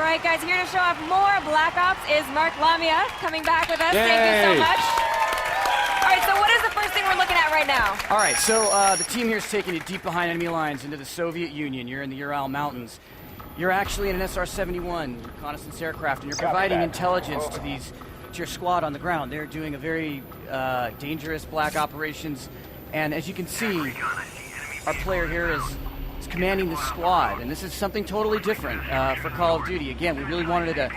right, guys, here to show off more Black Ops is Mark Lamia coming back with us. Yay. Thank you so much. All right, so what is the first thing we're looking at right now? All right, so the team here is taking you deep behind enemy lines into the Soviet Union. You're in the Ural Mountains. You're actually in an SR-71 reconnaissance aircraft, and you're providing intelligence to your squad on the ground. They're doing a very dangerous black operations, and as you can see, our player here is commanding the squad, and this is something totally different for Call of Duty. Again, we really wanted to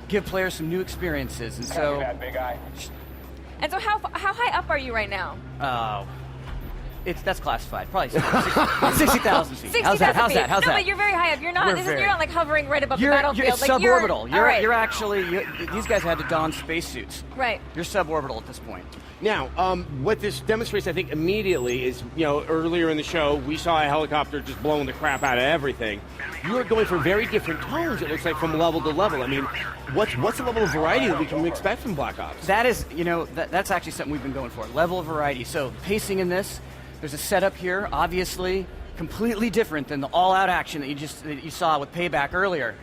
give players some new experiences, and so... And so how high up are you right now? That's classified. Probably 60,000 feet. 60,000 How's that? feet. No, but you're very high up. You're not. You're not like hovering right above the battlefield. It's like suborbital. You're actually. These guys had to don spacesuits. Right. You're suborbital at this point. Now, what this demonstrates, I think, immediately is, earlier in the show, we saw a helicopter just blowing the crap out of everything. You are going for very different tones, it looks like, from level to level. I mean, what's the level of variety that we can expect from Black Ops? That is, that's actually something we've been going for. Level of variety. So pacing in this, there's a setup here, obviously completely different than the all-out action that you saw with Payback earlier.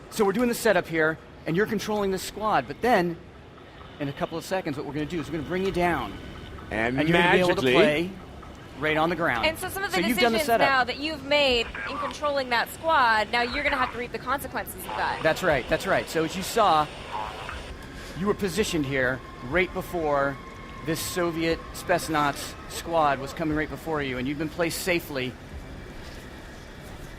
So we're doing the setup here, and you're controlling this squad, but then in a couple of seconds, what we're going to do is we're going to bring you down. And you're going to be able to play right on the ground. And so some of the decisions now that you've made in controlling that squad, now you're going to have to reap the consequences of that. That's right, that's right. So as you saw, you were positioned here right before this Soviet Spetsnaz squad was coming right before you, and you've been placed safely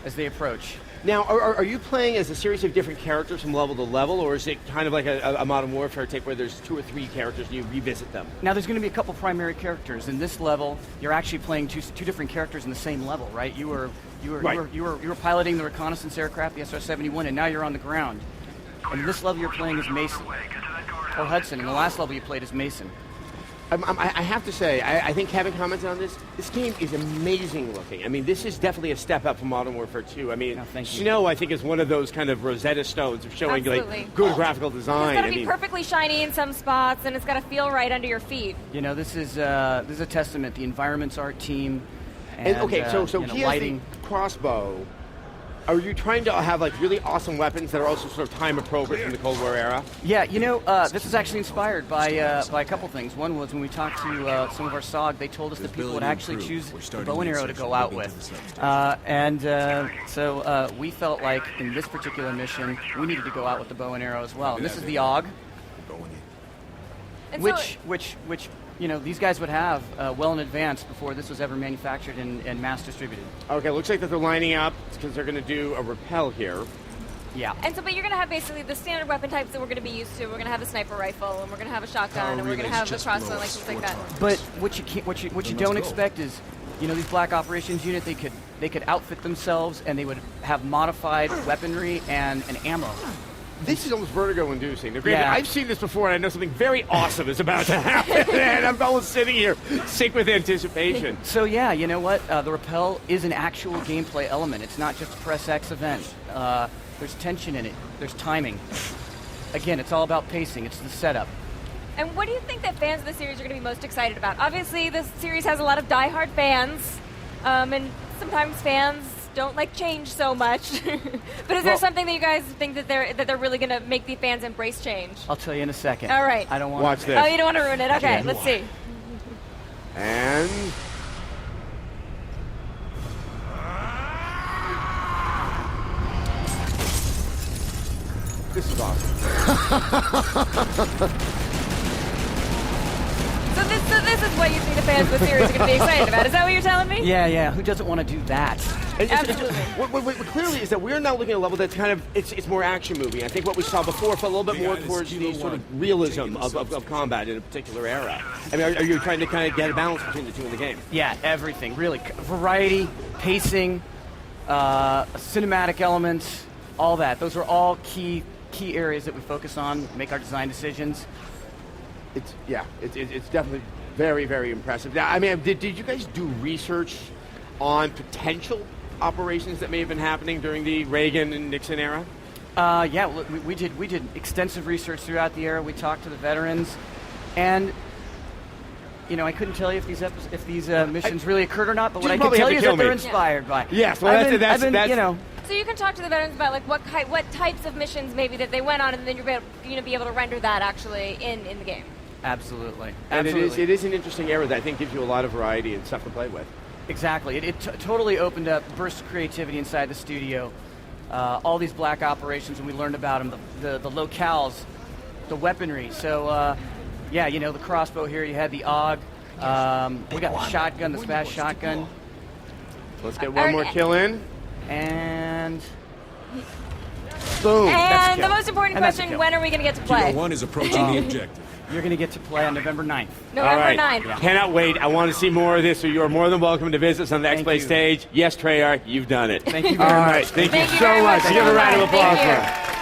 as they approach. Now, are you playing as a series of different characters from level to level, or is it kind of like a Modern Warfare type where there's 2 or 3 characters and you revisit them? Now, there's going to be a couple primary characters. In this level, you're actually playing two different characters in the same level, right? You were piloting the reconnaissance aircraft, the SR-71, and now you're on the ground. And in this level, you're playing as Mason, or Hudson. In the last level, you played as Mason. I have to say, I think Kevin commented on this. This game is amazing looking. I mean, this is definitely a step up from Modern Warfare 2. I mean, Snow, I think, is one of those kind of Rosetta Stones of showing like good graphical design. It's got to be perfectly shiny in some spots, and it's got to feel right under your feet. This is a testament. The Environments Art team. And okay, so he has lighting. The crossbow. Are you trying to have like really awesome weapons that are also sort of time appropriate from the Cold War era? Yeah, this is actually inspired by a couple things. One was when we talked to some of our SOG, they told us that people would actually choose the bow and arrow to go out with. So we felt like in this particular mission, we needed to go out with the bow and arrow as well. And this is the AUG, which these guys would have well in advance before this was ever manufactured and mass distributed. Okay, looks like that they're lining up because they're going to do a rappel here. Yeah. And so, but you're going to have basically the standard weapon types that we're going to be used to. We're going to have a sniper rifle, and we're going to have a shotgun, and we're going to have a crossbow, like things like that. But what you don't expect is, these Black Operations unit, they could outfit themselves, and they would have modified weaponry and ammo. This is almost vertigo-inducing. I've seen this before, and I know something very awesome is about to happen, and I'm almost sitting here sick with anticipation. So yeah, you know what? The rappel is an actual gameplay element. It's not just a press X event. There's tension in it. There's timing. Again, it's all about pacing. It's the setup. And what do you think that fans of the series are going to be most excited about? Obviously, this series has a lot of diehard fans, and sometimes fans don't like change so much. But is there something that you guys think that they're really going to make the fans embrace change? I'll tell you in a second. All right. I don't want Watch to. this. Oh, you don't want to ruin it. Okay, let's see. And this is awesome. So this is what you think the fans of the series are going to be excited about. Is that what you're telling me? Yeah. Who doesn't want to do that? Absolutely. What clearly is that we're now looking at a level that's kind of, it's more action movie. I think what we saw before felt a little bit more towards the sort of realism of combat in a particular era. I mean, are you trying to kind of get a balance between the two in the game? Yeah, everything. Really. Variety, pacing, cinematic elements, all that. Those are all key areas that we focus on, make our design decisions. It's definitely very, very impressive. Now, I mean, did you guys do research on potential operations that may have been happening during the Reagan and Nixon era? Yeah, we did extensive research throughout the era. We talked to the veterans, and I couldn't tell you if these missions really occurred or not. But what I can tell you is that they're inspired by. Yes, well, So you can talk to the veterans about like what types of missions maybe that they went on, and then you're going to be able to render that actually in the game. Absolutely. And Absolutely. it is an interesting era that I think gives you a lot of variety and stuff to play with. Exactly. It totally opened up bursts of creativity inside the studio. All these black operations, when we learned about them, the locales, the weaponry. So, yeah, you know, the crossbow here, you had the AUG. We got the shotgun, the fast shotgun. Let's get one more kill in. And Boom. And the kill. most important And that's a question, kill. when are we going to get to Kilo play? 1 is approaching the objective. you're going to get to play on November 9th. All November right. 9th. Cannot wait. I want to see more of this, so you are more than welcome to visit us on the Thank X-Play you. stage. Yes, Treyarch, you've done it. Thank you All very right. much. Thank you Thank you so very much. much, Give a round of everyone. applause Thank for you. him.